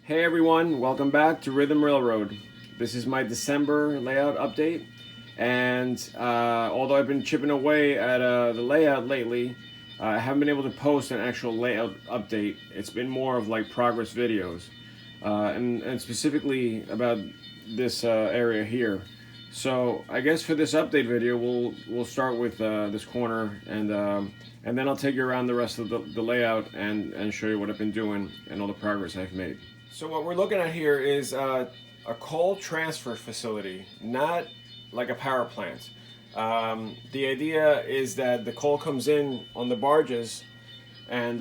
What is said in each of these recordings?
Hey everyone, welcome back to Rhythm Railroad. This is my December layout update, and although I've been chipping away at the layout lately, I haven't been able to post an actual layout update. It's been more of like progress videos, and specifically about this area here. So I guess for this update video, we'll start with this corner, and then I'll take you around the rest of the layout and show you what I've been doing and all the progress I've made. So what we're looking at here is a coal transfer facility, not like a power plant. The idea is that the coal comes in on the barges and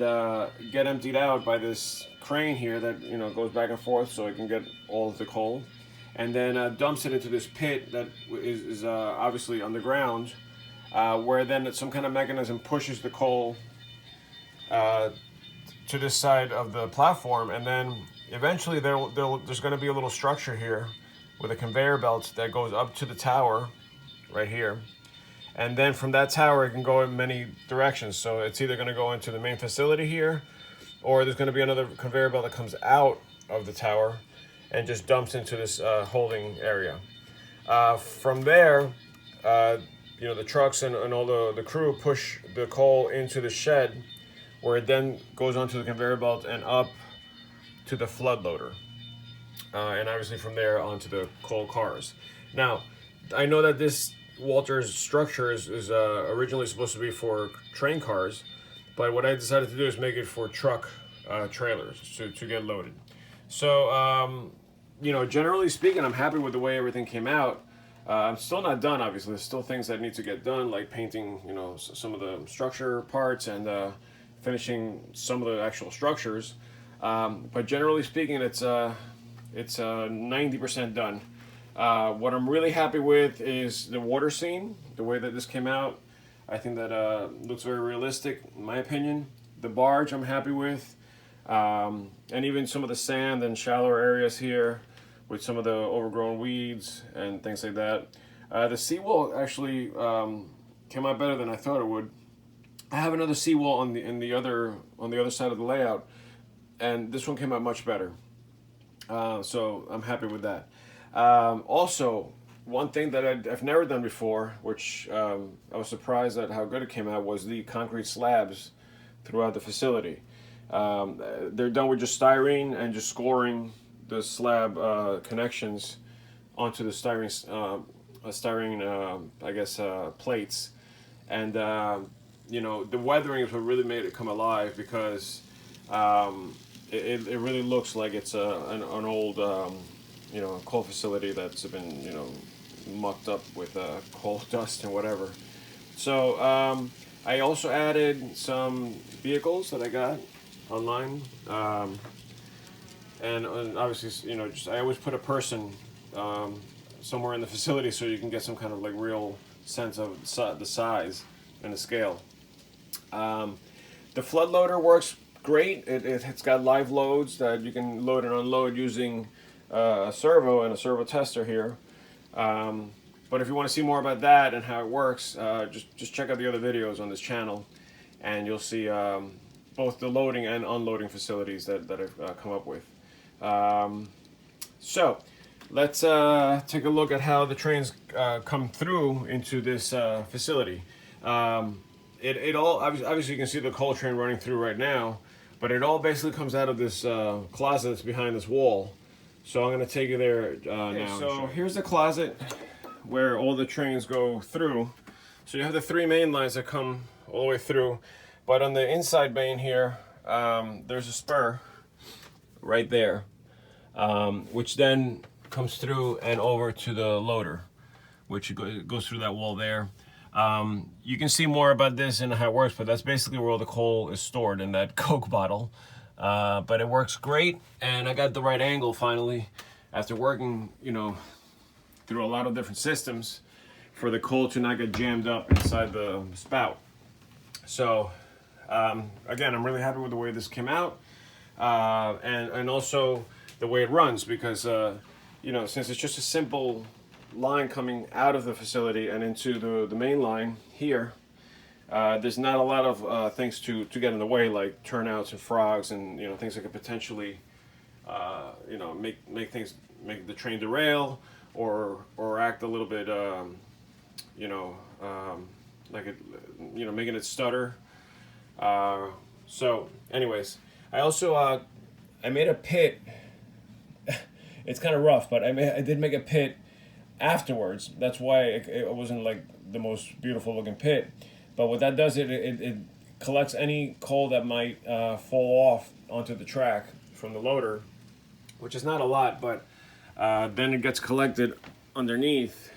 get emptied out by this crane here that goes back and forth so it can get all of the coal, and then dumps it into this pit that is obviously underground, where then some kind of mechanism pushes the coal to this side of the platform, and then eventually there's going to be a little structure here with a conveyor belt that goes up to the tower right here, and then from that tower it can go in many directions. So it's either going to go into the main facility here, or there's going to be another conveyor belt that comes out of the tower and just dumps into this holding area. From there, the trucks and all the crew push the coal into the shed, where it then goes onto the conveyor belt and up to the flood loader, and obviously from there onto the coal cars. Now, I know that this Walter's structure is originally supposed to be for train cars, but what I decided to do is make it for truck trailers to get loaded. So, generally speaking, I'm happy with the way everything came out. I'm still not done, obviously. There's still things that need to get done, like painting, some of the structure parts and finishing some of the actual structures. But generally speaking, it's 90% done. What I'm really happy with is the water scene, the way that this came out. I think that looks very realistic, in my opinion. The barge I'm happy with, and even some of the sand and shallower areas here with some of the overgrown weeds and things like that. The seawall actually came out better than I thought it would. I have another seawall on the other side of the layout, and this one came out much better. So I'm happy with that. Also, one thing that I've never done before, which I was surprised at how good it came out, was the concrete slabs throughout the facility. They're done with just styrene and just scoring the slab connections onto the styrene plates. And the weathering is what really made it come alive, because it really looks like it's an old coal facility that's been mucked up with coal dust and whatever. So I also added some vehicles that I got online, and obviously I always put a person somewhere in the facility so you can get some kind of like real sense of the size and the scale. The flood loader works great. It's got live loads that you can load and unload using a servo and a servo tester here. But if you want to see more about that and how it works, just check out the other videos on this channel, and you'll see both the loading and unloading facilities that I've come up with. So let's take a look at how the trains come through into this facility. It all obviously you can see the coal train running through right now, but it all basically comes out of this closet that's behind this wall. So I'm going to take you there now. So here's the closet where all the trains go through. So you have the three main lines that come all the way through, but on the inside main here, there's a spur right there, which then comes through and over to the loader, which goes through that wall there. You can see more about this and how it works, but that's basically where all the coal is stored, in that Coke bottle. But it works great, and I got the right angle finally after working, through a lot of different systems for the coal to not get jammed up inside the spout. So again, I'm really happy with the way this came out, and also the way it runs, because since it's just a simple line coming out of the facility and into the main line here, there's not a lot of things to get in the way, like turnouts and frogs and things that could potentially make the train derail or act a little bit like it making it stutter. So anyways, I also I made a pit. It's kind of rough, but I did make a pit afterwards. That's why it wasn't like the most beautiful looking pit. But what that does, it collects any coal that might fall off onto the track from the loader, which is not a lot, but then it gets collected underneath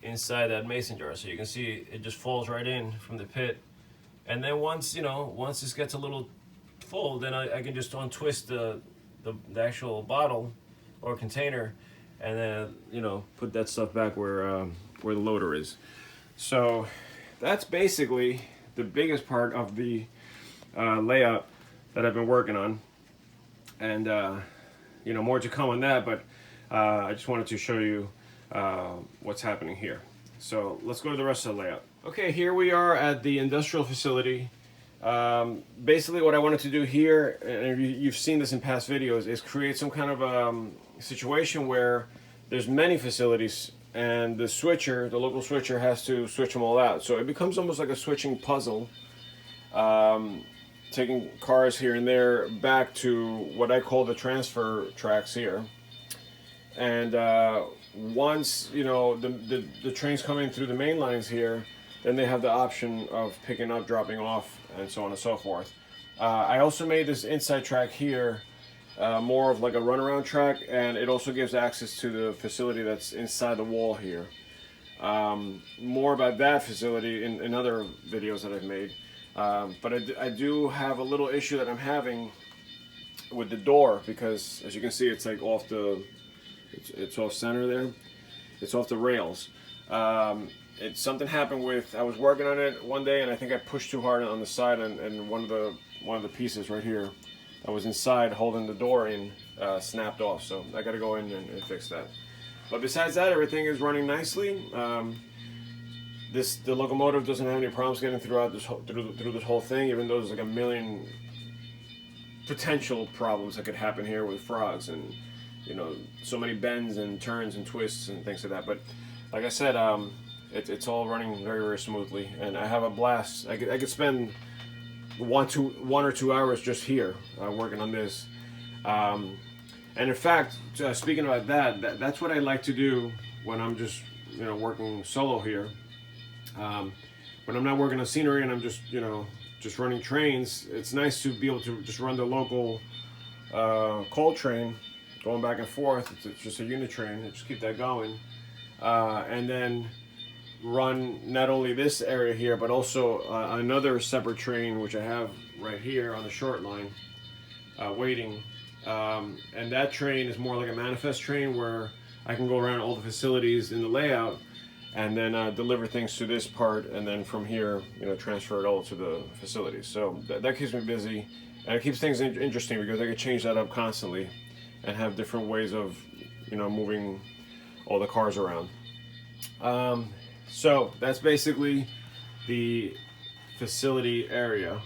inside that mason jar. So you can see it just falls right in from the pit. And then once this gets a little full, then I can just untwist the actual bottle or container, and then put that stuff back where the loader is. So that's basically the biggest part of the layout that I've been working on, and more to come on that. But I just wanted to show you what's happening here. So let's go to the rest of the layout. Okay, here we are at the industrial facility. Basically what I wanted to do here, and you've seen this in past videos, is create some kind of situation where there's many facilities and the local switcher has to switch them all out. So it becomes almost like a switching puzzle, taking cars here and there back to what I call the transfer tracks here. And once the trains come in through the main lines here, then they have the option of picking up, dropping off, and so on and so forth. I also made this inside track here more of like a runaround track, and it also gives access to the facility that's inside the wall here. More about that facility in other videos that I've made. But I do have a little issue that I'm having with the door, because as you can see, it's like off it's off center there. It's off the rails. Something happened I was working on it one day, and I think I pushed too hard on the side, and one of the pieces right here that was inside holding the door in snapped off. So I got to go in and fix that. But besides that, everything is running nicely. The locomotive doesn't have any problems getting through this whole thing, even though there's like a million potential problems that could happen here with frogs and so many bends and turns and twists and things like that. But like I said, it's all running very, very smoothly, and I have a blast. I could spend 1 or 2 hours just here working on this. And in fact, speaking about that's what I like to do when I'm just working solo here. When I'm not working on scenery and I'm just running trains, it's nice to be able to just run the local coal train going back and forth. It's just a unit train, and just keep that going, and then run not only this area here, but also another separate train which I have right here on the short line waiting, and that train is more like a manifest train where I can go around all the facilities in the layout and then deliver things to this part, and then from here transfer it all to the facilities. So that keeps me busy, and it keeps things interesting, because I can change that up constantly and have different ways of moving all the cars around. So that's basically the facility area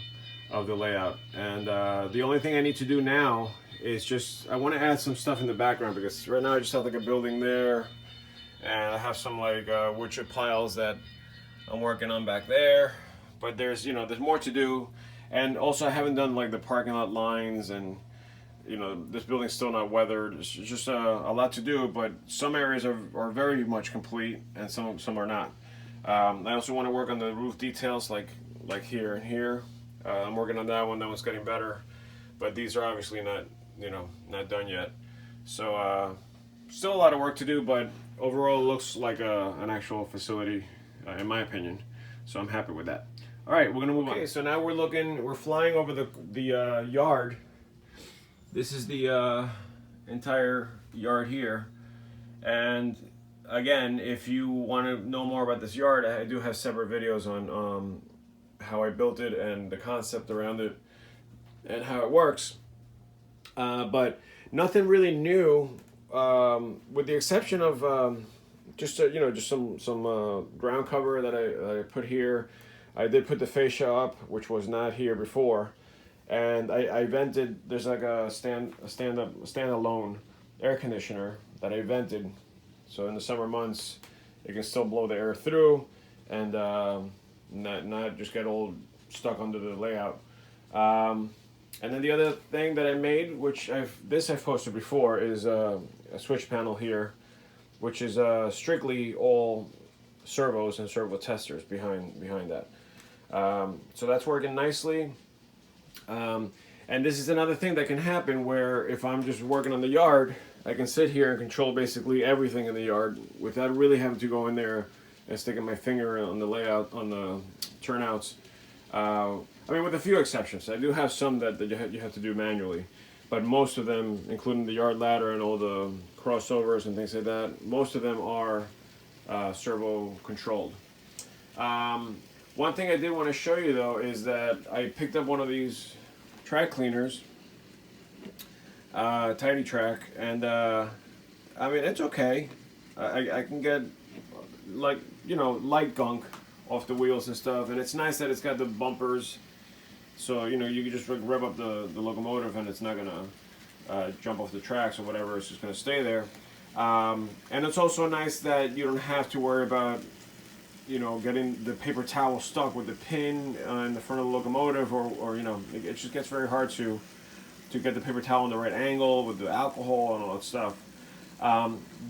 of the layout, and the only thing I need to do now is I want to add some stuff in the background, because right now I just have like a building there, and I have some like wood chip piles that I'm working on back there, but there's more to do. And also I haven't done like the parking lot lines, and this building's still not weathered. It's just a lot to do, but some areas are very much complete, and some are not. I also want to work on the roof details, like here and here. I'm working on that one. That one's getting better, but these are obviously not done yet. So still a lot of work to do, but overall it looks like an actual facility, in my opinion. So I'm happy with that. All right, we're gonna move on. Okay, so now we're flying over the yard. This is the entire yard here, and again, if you want to know more about this yard, I do have separate videos on how I built it and the concept around it and how it works. But nothing really new, with the exception of just just some ground cover that I put here. I did put the fascia up, which was not here before, and I vented. There's like a standalone air conditioner that I vented, so in the summer months, it can still blow the air through, and not just get all stuck under the layout. And then the other thing that I made, which I've posted before, is a switch panel here, which is strictly all servos and servo testers behind that. So that's working nicely. And this is another thing that can happen where if I'm just working on the yard, I can sit here and control basically everything in the yard without really having to go in there and sticking my finger on the layout, on the turnouts. I mean, with a few exceptions. I do have some that you have to do manually, but most of them, including the yard ladder and all the crossovers and things like that, most of them are servo controlled. One thing I did want to show you though is that I picked up one of these track cleaners, Tidy Track, and I mean, it's okay. I can get light gunk off the wheels and stuff, and it's nice that it's got the bumpers, so you can just rev up the locomotive and it's not gonna jump off the tracks or whatever. It's just gonna stay there. And it's also nice that you don't have to worry about getting the paper towel stuck with the pin in the front of the locomotive, or it just gets very hard to get the paper towel in the right angle with the alcohol and all that stuff.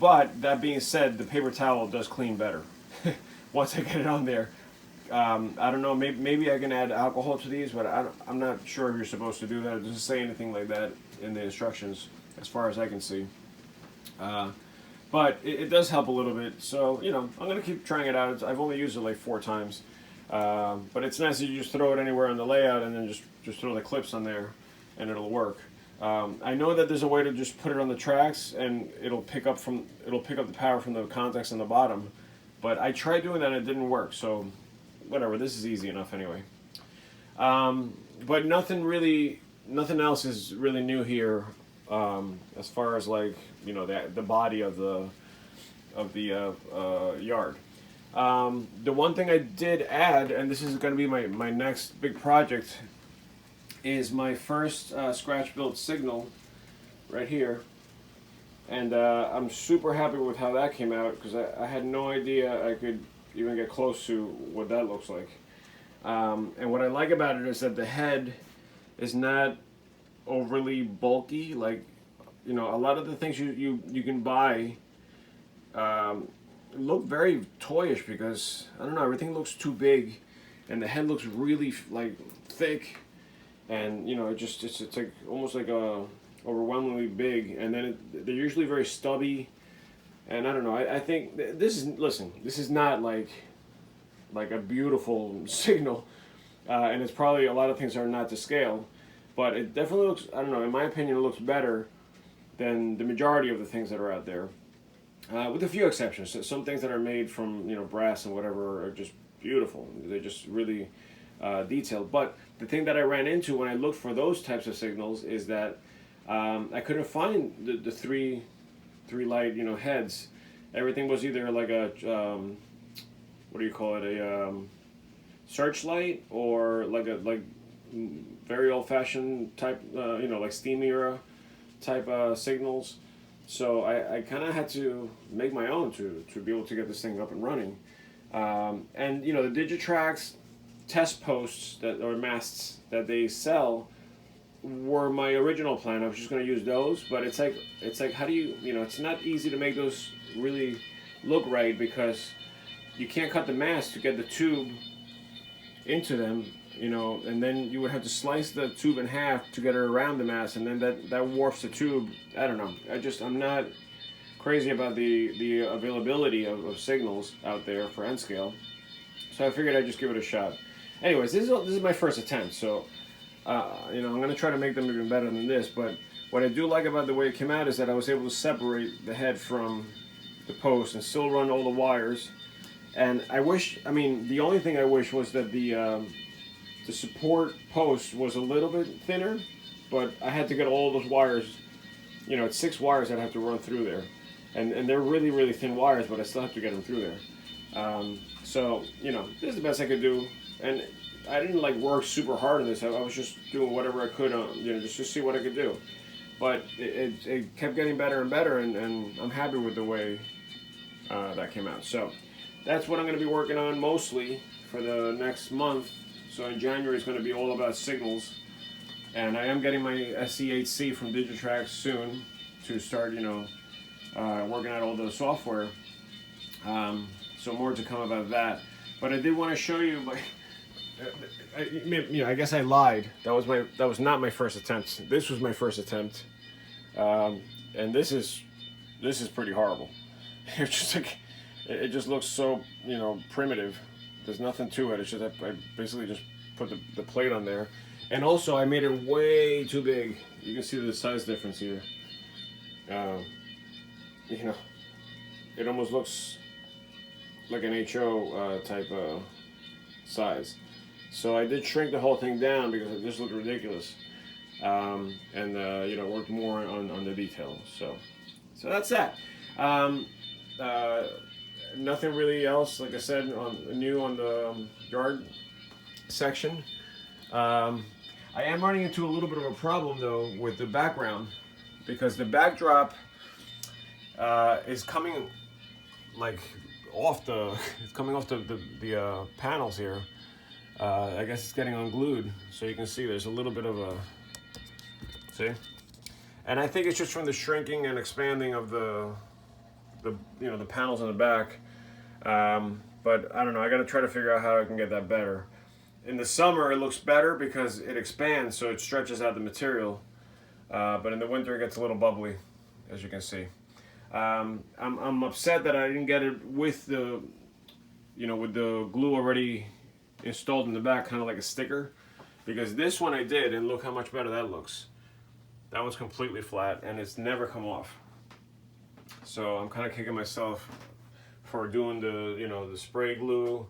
But that being said, the paper towel does clean better once I get it on there. I don't know, maybe I can add alcohol to these, but I'm not sure if you're supposed to do that. It doesn't say anything like that in the instructions as far as I can see. But it does help a little bit, so I'm going to keep trying it out. I've only used it like 4 times. But it's nice that you just throw it anywhere on the layout and then just throw the clips on there and it'll work. I know that there's a way to just put it on the tracks and it'll pick up the power from the contacts on the bottom. But I tried doing that and it didn't work, so whatever, this is easy enough anyway. But nothing else is really new here, as far as like the body of the yard. The one thing I did add, and this is going to be my next big project, is my first scratch built signal right here. And I'm super happy with how that came out, because I had no idea I could even get close to what that looks like. And what I like about it is that the head is not overly bulky. Like, a lot of the things you can buy look very toyish, because, I don't know, everything looks too big, and the head looks really like thick, and it's like almost like overwhelmingly big, and then they're usually very stubby, and I don't know. I think this is not like a beautiful signal, and it's probably a lot of things are not to scale, but it definitely looks, I don't know, in my opinion, it looks better than the majority of the things that are out there, with a few exceptions. So some things that are made from brass and whatever are just beautiful. They're just really detailed. But the thing that I ran into when I looked for those types of signals is that I couldn't find the three light heads. Everything was either like a what do you call it, a searchlight, or like very old-fashioned type, like steam era type signals. So I kind of had to make my own to be able to get this thing up and running. And the Digitrax test posts or masts that they sell were my original plan. I was just going to use those, but it's like how do you, it's not easy to make those really look right, because you can't cut the mast to get the tube into them, and then you would have to slice the tube in half to get it around the mast, and then that warps the tube. I don't know. I'm not crazy about the availability of signals out there for N scale, so I figured I'd just give it a shot. Anyways, this is my first attempt, so I'm going to try to make them even better than this. But what I do like about the way it came out is that I was able to separate the head from the post and still run all the wires. And the only thing I wish was that the support post was a little bit thinner, but I had to get all those wires, it's 6 wires I'd have to run through there. and they're really, really thin wires, but I still have to get them through there. So, you know, this is the best I could do. And I didn't like work super hard on this. I was just doing whatever I could on, you know, just to see what I could do. But it kept getting better and better, and I'm happy with the way that came out. So that's what I'm going to be working on mostly for the next month. So in January it's going to be all about signals. And I am getting my SE8C from Digitrax soon to start, you know, working out all the software. So more to come about that. But I did want to show you my. You know, I guess I lied. That was not my first attempt. This was my first attempt, and this is pretty horrible. It's just like it just looks so, you know, primitive. There's nothing to it. It's just I basically just put the plate on there, and also I made it way too big. You can see the size difference here. You know, it almost looks like an HO type size. So I did shrink the whole thing down because it just looked ridiculous, and you know, worked more on the details. So that's that. Nothing really else, like I said, new on the yard section. I am running into a little bit of a problem though with the background, because the backdrop is coming like off it's coming off the panels here. I guess it's getting unglued, so you can see there's a little bit of a, see? And I think it's just from the shrinking and expanding of the you know, the panels in the back. But I don't know, I gotta try to figure out how I can get that better. In the summer it looks better because it expands, so it stretches out the material. But in the winter it gets a little bubbly, as you can see. I'm upset that I didn't get it with the, you know, with the glue already installed in the back, kind of like a sticker, because this one I did, and look how much better that looks. That one's completely flat and it's never come off. So I'm kind of kicking myself for doing the, you know, the spray glue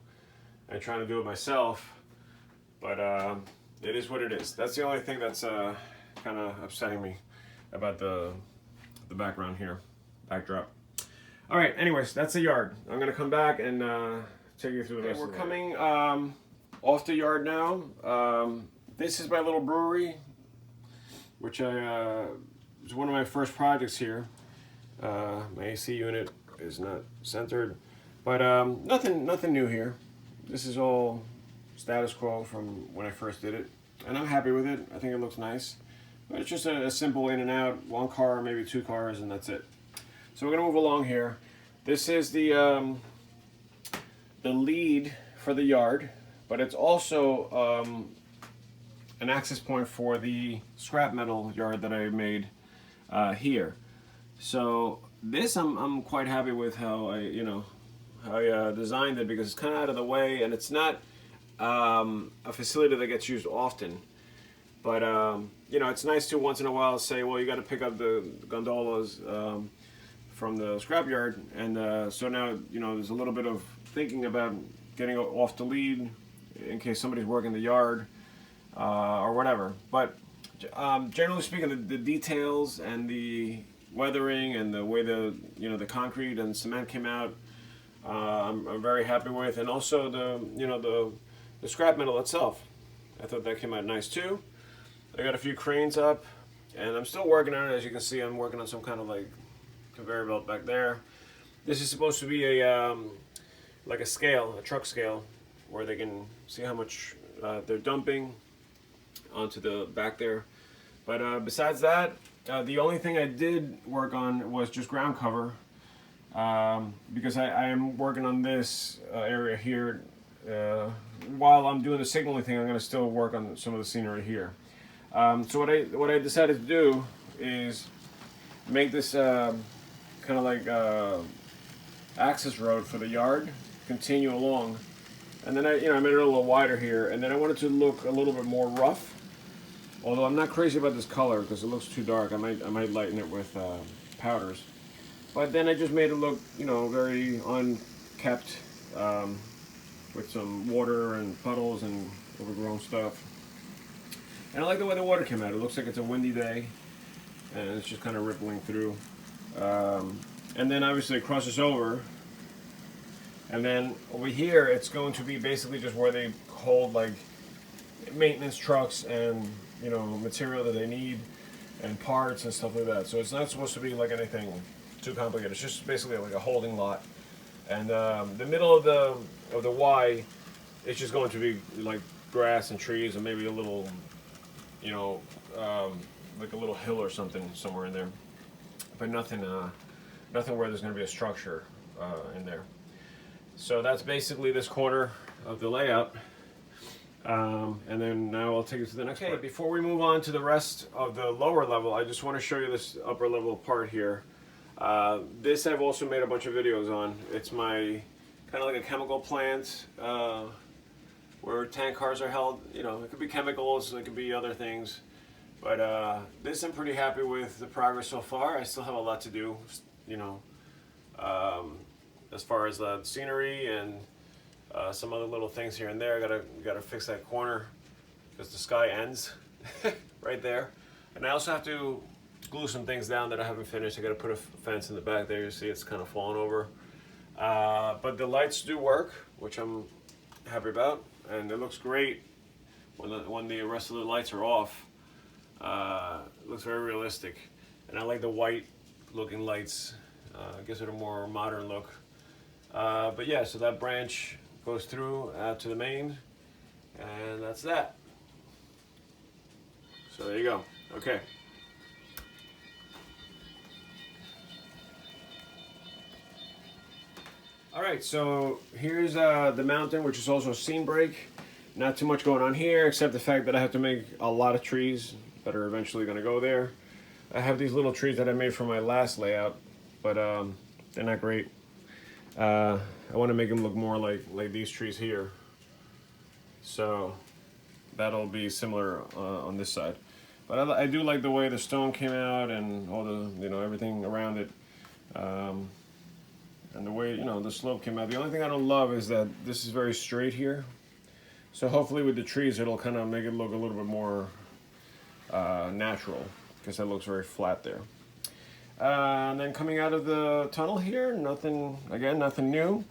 and trying to do it myself, but it is what it is. That's the only thing that's kind of upsetting me about the background here, backdrop. All right, anyways, that's the yard. I'm gonna come back and take you through the rest of it. We're coming off the yard now. This is my little brewery, which was one of my first projects here. My AC unit is not centered, but nothing new here. This is all status quo from when I first did it, and I'm happy with it. I think it looks nice, but it's just a simple in and out, one car, maybe two cars, and that's it. So we're gonna move along here. This is the lead for the yard, but it's also an access point for the scrap metal yard that I made here. So this I'm quite happy with how I designed it, because it's kind of out of the way and it's not a facility that gets used often. But you know, it's nice to once in a while say, well, you got to pick up the gondolas from the scrapyard, and so now, you know, there's a little bit of thinking about getting off the lead in case somebody's working the yard or whatever. But generally speaking, the details and the weathering and the way the concrete and cement came out, I'm very happy with, and also the scrap metal itself. I thought that came out nice too. I got a few cranes up, and I'm still working on it. As you can see, I'm working on some kind of like conveyor belt back there. This is supposed to be a like a scale, a truck scale, where they can see how much they're dumping onto the back there. But besides that, the only thing I did work on was just ground cover, because I am working on this area here. While I'm doing the signaling thing, I'm going to still work on some of the scenery here. So what I decided to do is make this kind of like access road for the yard, continue along, and then I made it a little wider here, and then I wanted to look a little bit more rough. Although I'm not crazy about this color because it looks too dark. I might lighten it with powders. But then I just made it look, very unkept, with some water and puddles and overgrown stuff. And I like the way the water came out. It looks like it's a windy day, and it's just kind of rippling through. And and then obviously it crosses over. And then over here, it's going to be basically just where they hold like maintenance trucks and, you know, material that they need and parts and stuff like that. So it's not supposed to be like anything too complicated. It's just basically like a holding lot. And the middle of the Y, it's just going to be like grass and trees and maybe a little, you know, like a little hill or something somewhere in there. But nothing where there's going to be a structure in there. So that's basically this corner of the layout. And then now I'll take you to the next part. Before we move on to the rest of the lower level, I just want to show you this upper level part here. This I've also made a bunch of videos on. It's my kind of like a chemical plant where tank cars are held. You know, it could be chemicals, it could be other things. But this I'm pretty happy with the progress so far. I still have a lot to do, you know, as far as the scenery and some other little things here and there. Gotta fix that corner because the sky ends right there. And I also have to glue some things down that I haven't finished. I gotta put a fence in the back there. You see it's kind of falling over. But the lights do work, which I'm happy about, and it looks great when the rest of the lights are off. It looks very realistic, and I like the white looking lights. Gives it a more modern look. But yeah, so that branch goes through out to the main, and that's that. So there you go. Okay. All right, so here's the mountain, which is also a scene break. Not too much going on here, except the fact that I have to make a lot of trees that are eventually going to go there. I have these little trees that I made for my last layout, but they're not great. I want to make them look more like these trees here. So that'll be similar on this side. But I do like the way the stone came out and all the, you know, everything around it. And the way, you know, the slope came out. The only thing I don't love is that this is very straight here. So hopefully with the trees it'll kind of make it look a little bit more natural, because that looks very flat there. And then coming out of the tunnel here, nothing new.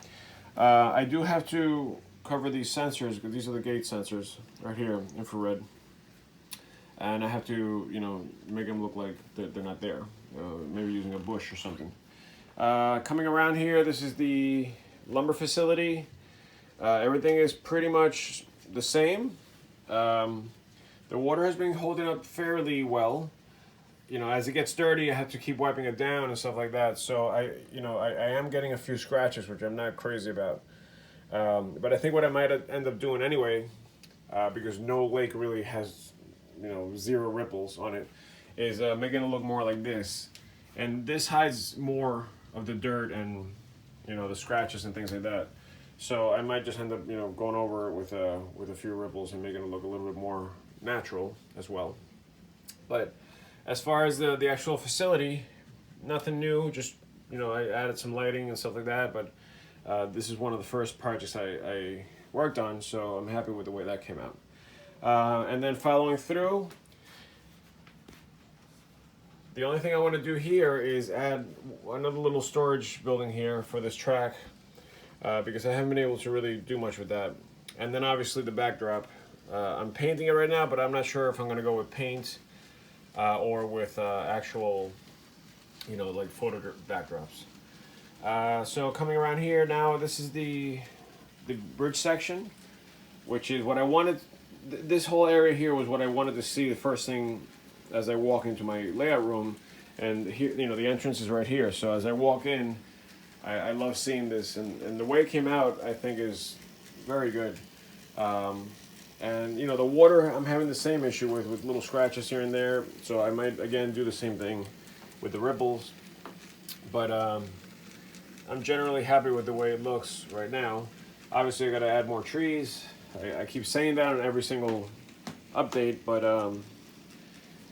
I do have to cover these sensors, because these are the gate sensors right here, infrared. And I have to, you know, make them look like they're not there. Maybe using a bush or something. Coming around here, this is the lumber facility. Everything is pretty much the same. The water has been holding up fairly well. You know, as it gets dirty, I have to keep wiping it down and stuff like that. So I am getting a few scratches, which I'm not crazy about. But I think what I might end up doing anyway, because no lake really has, you know, zero ripples on it, is making it look more like this. And this hides more of the dirt and, you know, the scratches and things like that. So I might just end up, you know, going over it with a few ripples and making it look a little bit more natural as well. But as far as the actual facility, nothing new. Just, you know, I added some lighting and stuff like that. But this is one of the first projects I worked on, so I'm happy with the way that came out. And then following through, the only thing I want to do here is add another little storage building here for this track, because I haven't been able to really do much with that. And then obviously the backdrop. I'm painting it right now, but I'm not sure if I'm going to go with paint or with actual, you know, like photo backdrops. So coming around here now, this is the bridge section, which is what I wanted. This whole area here was what I wanted to see the first thing as I walk into my layout room. And here, you know, the entrance is right here. So as I walk in, I love seeing this, and the way it came out, I think, is very good. And you know, the water, I'm having the same issue with little scratches here and there, so I might again do the same thing with the ripples. But I'm generally happy with the way it looks right now. Obviously I got to add more trees. I keep saying that on every single update, but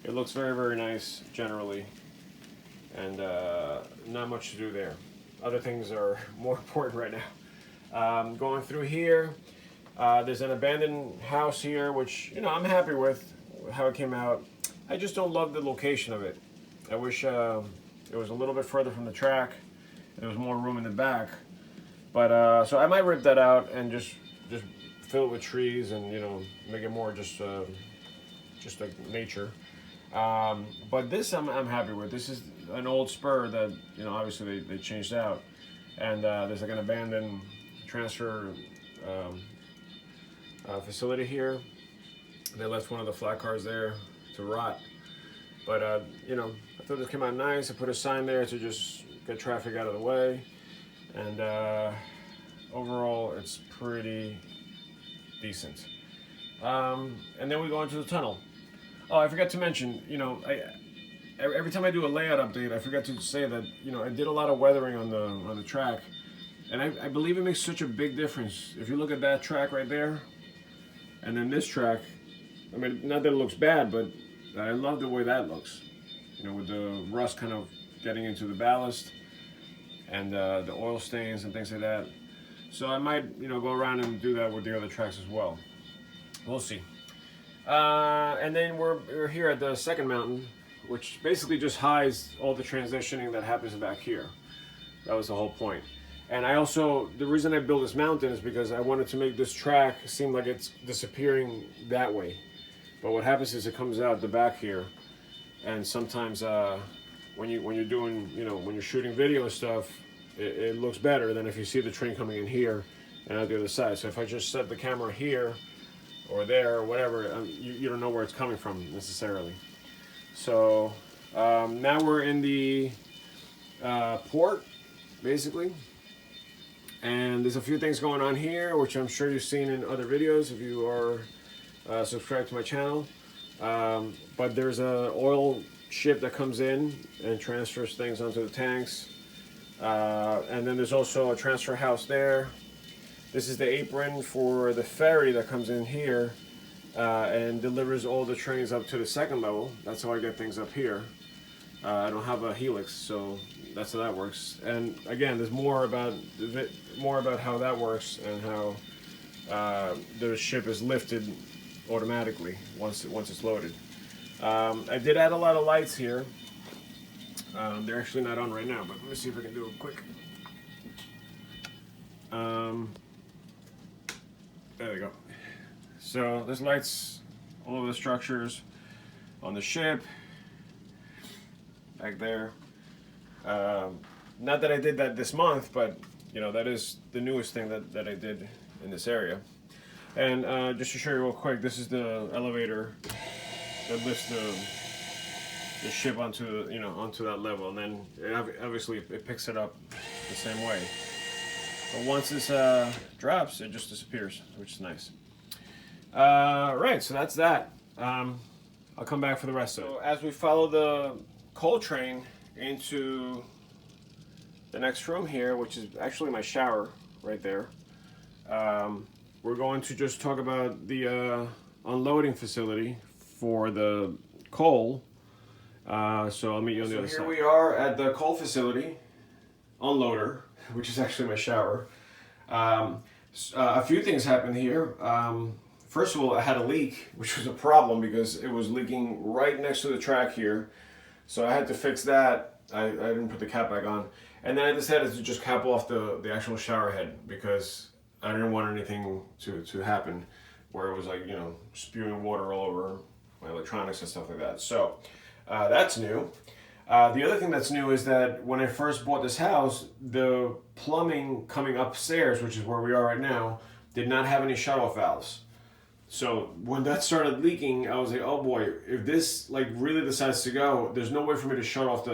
it looks very, very nice generally, and not much to do there. Other things are more important right now. Going through here, there's an abandoned house here, which, you know, I'm happy with how it came out. I just don't love the location of it. I wish it was a little bit further from the track. There was more room in the back. But so I might rip that out and just fill it with trees and, you know, make it more just like nature. But this I'm happy with. This is an old spur that, you know, obviously they changed out. And there's like an abandoned transfer facility here. They left one of the flat cars there to rot. But, you know, I thought this came out nice. I put a sign there to just get traffic out of the way. And overall, it's pretty decent. And then we go into the tunnel. Oh, I forgot to mention, you know, every time I do a layout update, I forgot to say that, you know, I did a lot of weathering on the track. And I believe it makes such a big difference. If you look at that track right there, and then this track, I mean, not that it looks bad, but I love the way that looks. You know, with the rust kind of getting into the ballast and the oil stains and things like that. So I might, you know, go around and do that with the other tracks as well. We'll see. And then we're here at the second mountain, which basically just hides all the transitioning that happens back here. That was the whole point. And I also, the reason I built this mountain is because I wanted to make this track seem like it's disappearing that way. But what happens is it comes out the back here, and sometimes when you're doing, you know, when you're shooting video and stuff, it looks better than if you see the train coming in here and out the other side. So if I just set the camera here or there or whatever, you don't know where it's coming from necessarily. So now we're in the port, basically. And there's a few things going on here, which I'm sure you've seen in other videos if you are subscribed to my channel. But there's a oil ship that comes in and transfers things onto the tanks. And then there's also a transfer house there. This is the apron for the ferry that comes in here and delivers all the trains up to the second level. That's how I get things up here. I don't have a helix, so that's how that works. And again, there's more about how that works and how the ship is lifted automatically once it's loaded. I did add a lot of lights here. They're actually not on right now, but let me see if I can do it quick. There we go. So there's lights all over the structures, on the ship, back there. Not that I did that this month, but you know, that is the newest thing that I did in this area. And just to show you real quick, this is the elevator that lifts the ship onto, you know, onto that level, and then obviously it picks it up the same way. But once this drops, it just disappears, which is nice. Right, so that's that. I'll come back for the rest of it. So as we follow the coal train into the next room here, which is actually my shower right there, we're going to just talk about the unloading facility for the coal. So I'll meet you on the other side. Here we are at the coal facility, unloader, which is actually my shower. A few things happened here. First of all, I had a leak, which was a problem because it was leaking right next to the track here. So I had to fix that. I didn't put the cap back on. And then I decided to just cap off the actual shower head because I didn't want anything to happen where it was like, you know, spewing water all over my electronics and stuff like that. So that's new. The other thing that's new is that when I first bought this house, the plumbing coming upstairs, which is where we are right now, did not have any shut-off valves. So when that started leaking, I was like, oh boy, if this like really decides to go, there's no way for me to shut off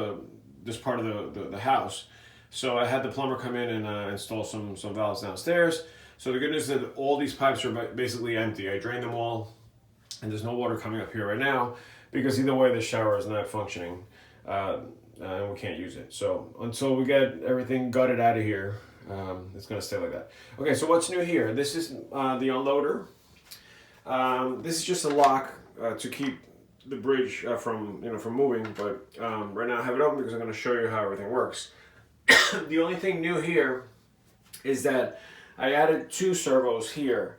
this part of the house. So I had the plumber come in and install some valves downstairs. So the good news is that all these pipes are basically empty. I drained them all, and there's no water coming up here right now because either way the shower is not functioning and we can't use it. So until we get everything gutted out of here, it's gonna stay like that. Okay, so what's new here? This is the unloader. This is just a lock to keep the bridge from moving, but right now I have it open because I'm going to show you how everything works. The only thing new here is that I added 2 servos here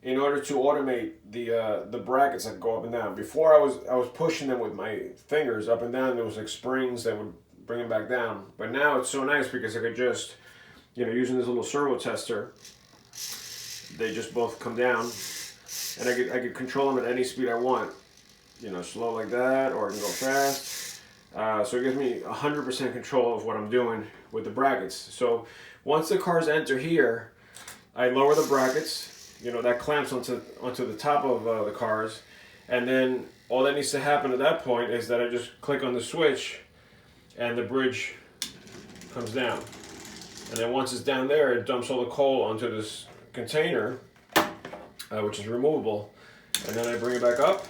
in order to automate the brackets that go up and down. Before I was pushing them with my fingers up and down. There was like springs that would bring them back down. But now it's so nice because I could just, using this little servo tester, they just both come down, and I could control them at any speed I want. Slow like that, or I can go fast. So it gives me 100% control of what I'm doing with the brackets. So once the cars enter here, I lower the brackets. That clamps onto the top of the cars, and then all that needs to happen at that point is that I just click on the switch, and the bridge comes down. And then once it's down there, it dumps all the coal onto this container, which is removable, and then I bring it back up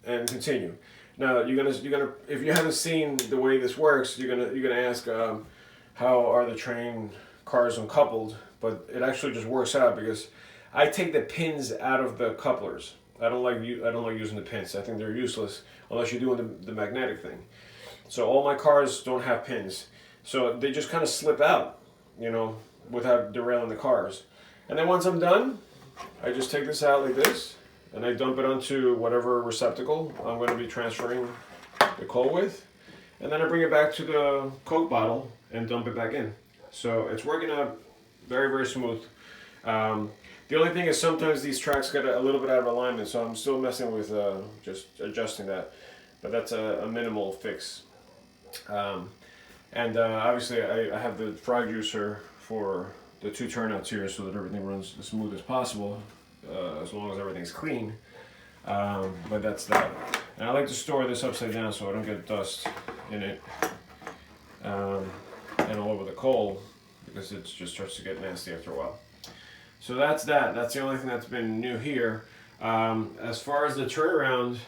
and continue. Now you're gonna if you haven't seen the way this works, you're gonna ask how are the train cars uncoupled, but it actually just works out because I take the pins out of the couplers. I don't like using the pins. I think they're useless unless you're doing the magnetic thing. So all my cars don't have pins, so they just kind of slip out, without derailing the cars. And then once I'm done, I just take this out like this, and I dump it onto whatever receptacle I'm going to be transferring the coal with, and then I bring it back to the Coke bottle and dump it back in. So it's working out very, very smooth. The only thing is sometimes these tracks get a little bit out of alignment, so I'm still messing with just adjusting that, but that's a minimal fix. Obviously I have the fry juicer for the two turnouts here so that everything runs as smooth as possible, as long as everything's clean. But that's that. And I like to store this upside down so I don't get dust in it and all over the coal, because it just starts to get nasty after a while. So that's that. That's the only thing that's been new here. As far as the turnaround,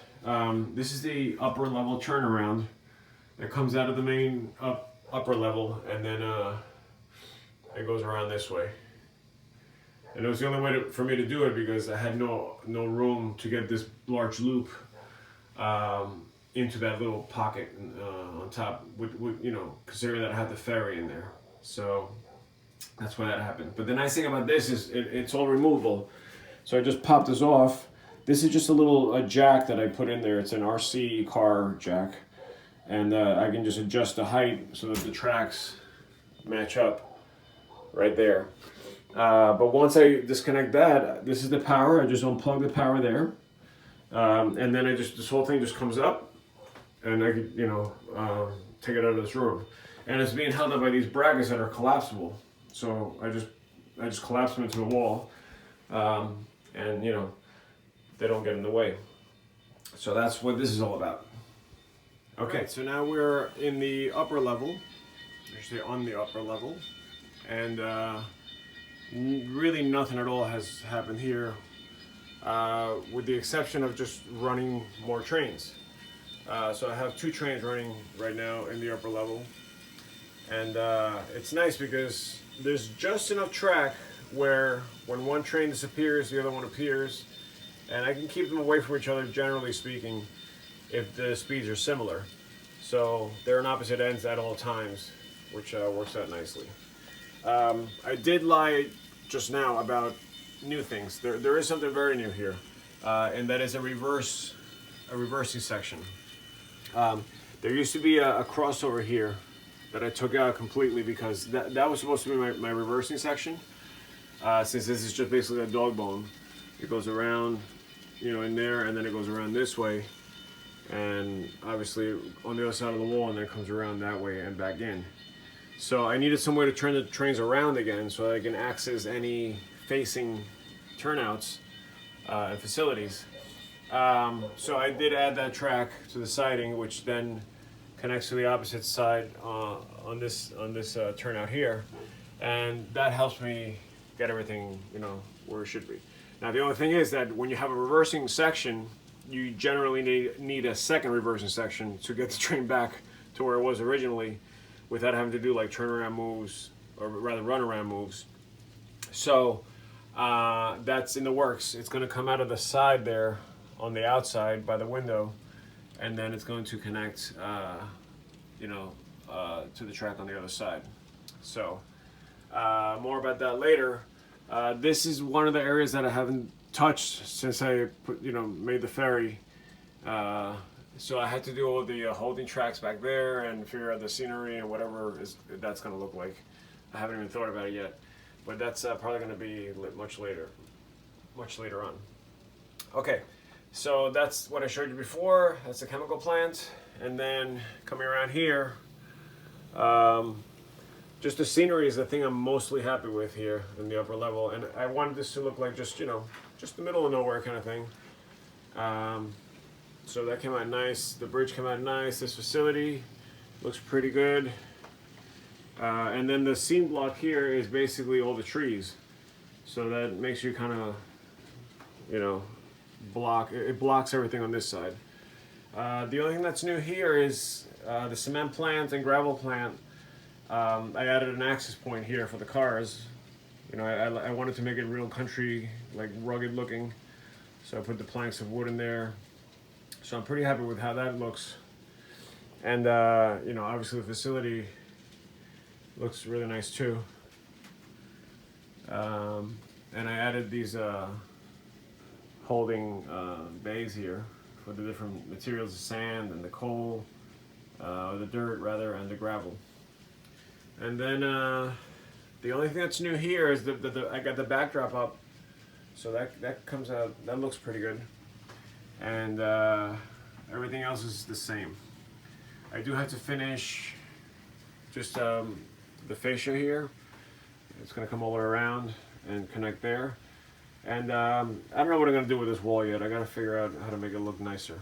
this is the upper level turnaround that comes out of the main upper level, and then it goes around this way. And it was the only way for me to do it because I had no room to get this large loop into that little pocket on top, considering that I had the ferry in there. So that's why that happened. But the nice thing about this is it's all removable. So I just popped this off. This is just a jack that I put in there. It's an RC car jack. And I can just adjust the height so that the tracks match up right there. But once I disconnect that, this is the power. I just unplug the power there. And then this whole thing just comes up, and I could, take it out of this room. And it's being held up by these brackets that are collapsible. So I just collapse them into the wall, and they don't get in the way. So that's what this is all about. Okay, so now we're in the upper level, actually on the upper level, and really nothing at all has happened here, with the exception of just running more trains. So I have 2 trains running right now in the upper level, and it's nice because there's just enough track where when one train disappears, the other one appears, and I can keep them away from each other, generally speaking, if the speeds are similar. So they're on opposite ends at all times, which works out nicely. I did lie just now about new things. There is something very new here, and that is a reversing section. There used to be a crossover here that I took out completely because that was supposed to be my reversing section. Since this is just basically a dog bone, it goes around, in there, and then it goes around this way, and obviously on the other side of the wall, and then it comes around that way and back in. So I needed some way to turn the trains around again so I can access any facing turnouts and facilities. So I did add that track to the siding, which then connects to the opposite side on this turnout here, and that helps me get everything where it should be. Now the only thing is that when you have a reversing section, you generally need a second reversing section to get the train back to where it was originally, without having to do like turnaround moves, or rather runaround moves. So that's in the works. It's going to come out of the side there on the outside by the window, and then it's going to connect to the track on the other side. So more about that later. This is one of the areas that I haven't touched since I made the ferry So I had to do all the holding tracks back there and figure out the scenery and whatever that's going to look like. I haven't even thought about it yet, but that's probably going to be much later on. Okay, so that's what I showed you before. That's the chemical plant, and then coming around here, just the scenery is the thing I'm mostly happy with here in the upper level, and I wanted this to look like just, you know, just the middle of nowhere kind of thing. So that came out nice. The bridge came out nice. This facility looks pretty good. And then the scene block here is basically all the trees. So that makes you kind of, you know, it blocks everything on this side. The only thing that's new here is the cement plant and gravel plant. I added an access point here for the cars. You know, I wanted to make it real country, like rugged looking. So I put the planks of wood in there. So I'm pretty happy with how that looks. And, you know, obviously the facility looks really nice too. And I added these holding bays here for the different materials, the sand and the coal, or the dirt rather, and the gravel. And then the only thing that's new here is I got the backdrop up. So that comes out, that looks pretty good. And everything else is the same. I do have to finish just the fascia here. It's going to come all the way around and connect there. And I don't know what I'm going to do with this wall yet. I got to figure out how to make it look nicer.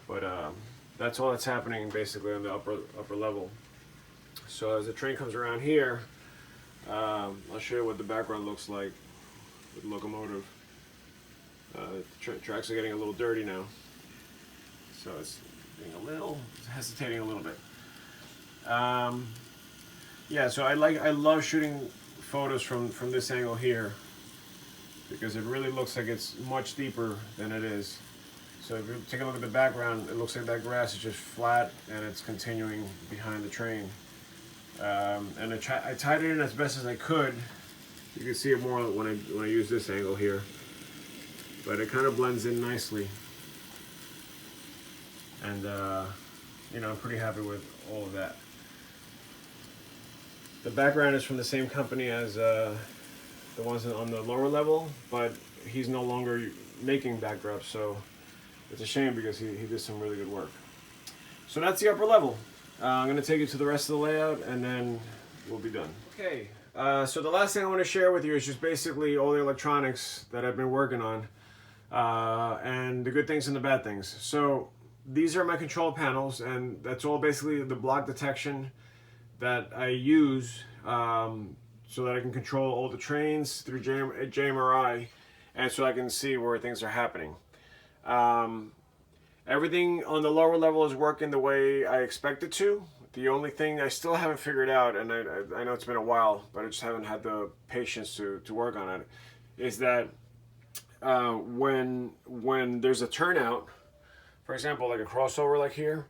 But that's all that's happening basically on the upper level. So as the train comes around here, I'll show you what the background looks like with the locomotive. Tracks are getting a little dirty now, so it's being hesitating a little bit. Yeah, so I love shooting photos from this angle here because it really looks like it's much deeper than it is. So if you take a look at the background, it looks like that grass is just flat and it's continuing behind the train. And I tied it in as best as I could. You can see it more when I use this angle here. But it kind of blends in nicely. And, you know, I'm pretty happy with all of that. The background is from the same company as the ones on the lower level, but he's no longer making backdrops, so it's a shame because he did some really good work. So that's the upper level. I'm going to take you to the rest of the layout and then we'll be done. Okay, so the last thing I want to share with you is just basically all the electronics that I've been working on. And the good things and the bad things. So these are my control panels, and that's all basically the block detection that I use so that I can control all the trains through JMRI, and so I can see where things are happening. Everything on the lower level is working the way I expect it to. The only thing I still haven't figured out, and I know it's been a while, but I just haven't had the patience to work on it, is that when there's a turnout, for example, like a crossover like here,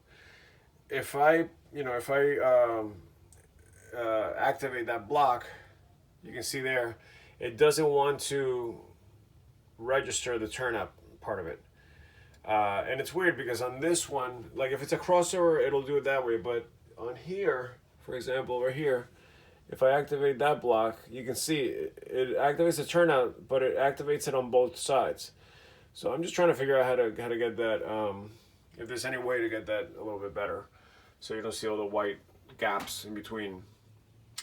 if I activate that block, you can see there, it doesn't want to register the turnout part of it. And it's weird because on this one, like if it's a crossover, it'll do it that way. But on here, for example, over here, if I activate that block, you can see it activates the turnout, but it activates it on both sides. So I'm just trying to figure out how to get that, if there's any way to get that a little bit better, so you don't see all the white gaps in between.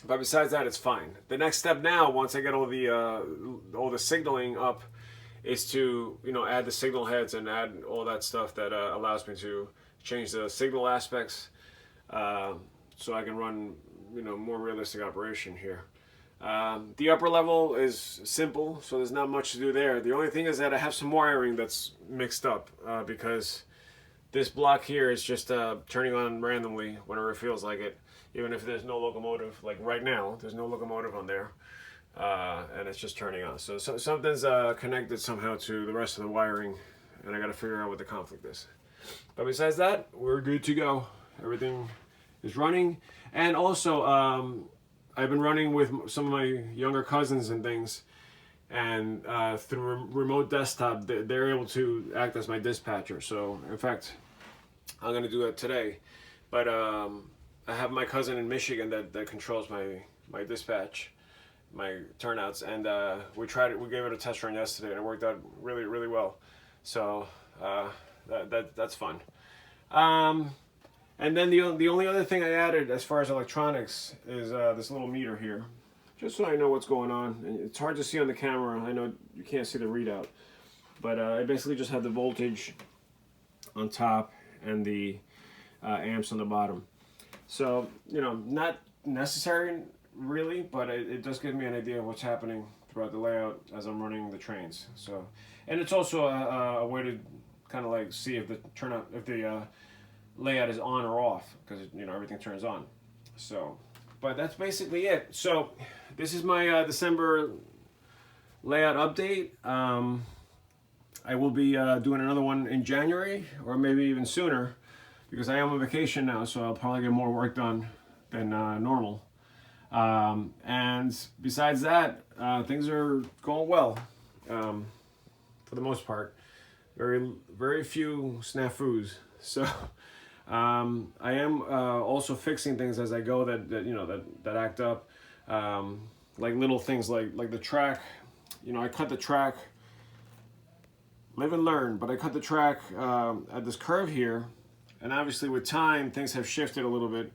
But besides that, it's fine. The next step now, once I get all the signaling up, is to add the signal heads and add all that stuff that allows me to change the signal aspects, so I can run more realistic operation here. The upper level is simple, so there's not much to do there. The only thing is that I have some wiring that's mixed up because this block here is just turning on randomly whenever it feels like it, even if there's no locomotive. Like right now, there's no locomotive on there, and it's just turning on. So something's connected somehow to the rest of the wiring, and I got to figure out what the conflict is. But besides that, we're good to go. Everything is running. And also, I've been running with some of my younger cousins and things, and through remote desktop, they're able to act as my dispatcher. So, in fact, I'm gonna do that today. But I have my cousin in Michigan that controls my dispatch, my turnouts, and we tried it. We gave it a test run yesterday, and it worked out really well. So that's fun. Um, and then the only other thing I added as far as electronics is this little meter here, just so I know what's going on. And it's hard to see on the camera. I know you can't see the readout, but I basically just have the voltage on top and the amps on the bottom. So, you know, not necessary really, but it does give me an idea of what's happening throughout the layout as I'm running the trains. So, and it's also a way to kind of like see if the layout is on or off, because you know everything turns on. So, but that's basically it. So, this is my December layout update. I will be doing another one in January, or maybe even sooner, because I am on vacation now, so I'll probably get more work done than normal. And besides that, things are going well, for the most part. Very few snafus. So I am also fixing things as I go that you know that act up, like little things like the track. You know, I cut the track. Live and learn, but I cut the track at this curve here, and obviously with time things have shifted a little bit.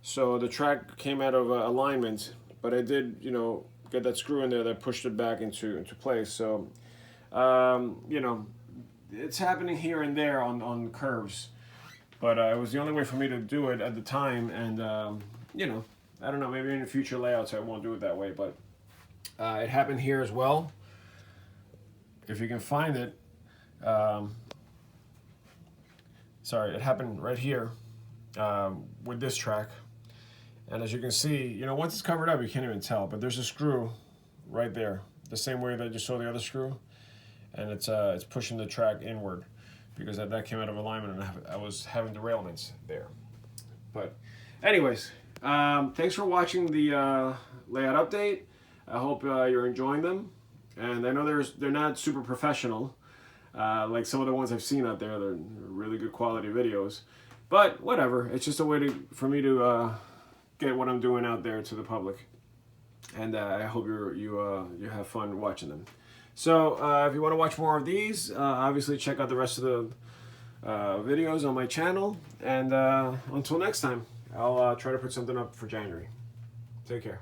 So the track came out of alignment, but I did, you know, get that screw in there that pushed it back into place. So, you know, it's happening here and there on curves, but it was the only way for me to do it at the time. And, you know, I don't know, maybe in the future layouts I won't do it that way, but it happened here as well. If you can find it, sorry, it happened right here with this track. And as you can see, you know, once it's covered up, you can't even tell, but there's a screw right there, the same way that you saw the other screw, and it's pushing the track inward because that came out of alignment, and I was having derailments there. But anyways, thanks for watching the layout update. I hope you're enjoying them, and I know they're not super professional like some of the ones I've seen out there. They're really good quality videos, but whatever. It's just a way for me to get what I'm doing out there to the public, and I hope you have fun watching them. So if you want to watch more of these, obviously check out the rest of the videos on my channel, and until next time, I'll try to put something up for January. Take care.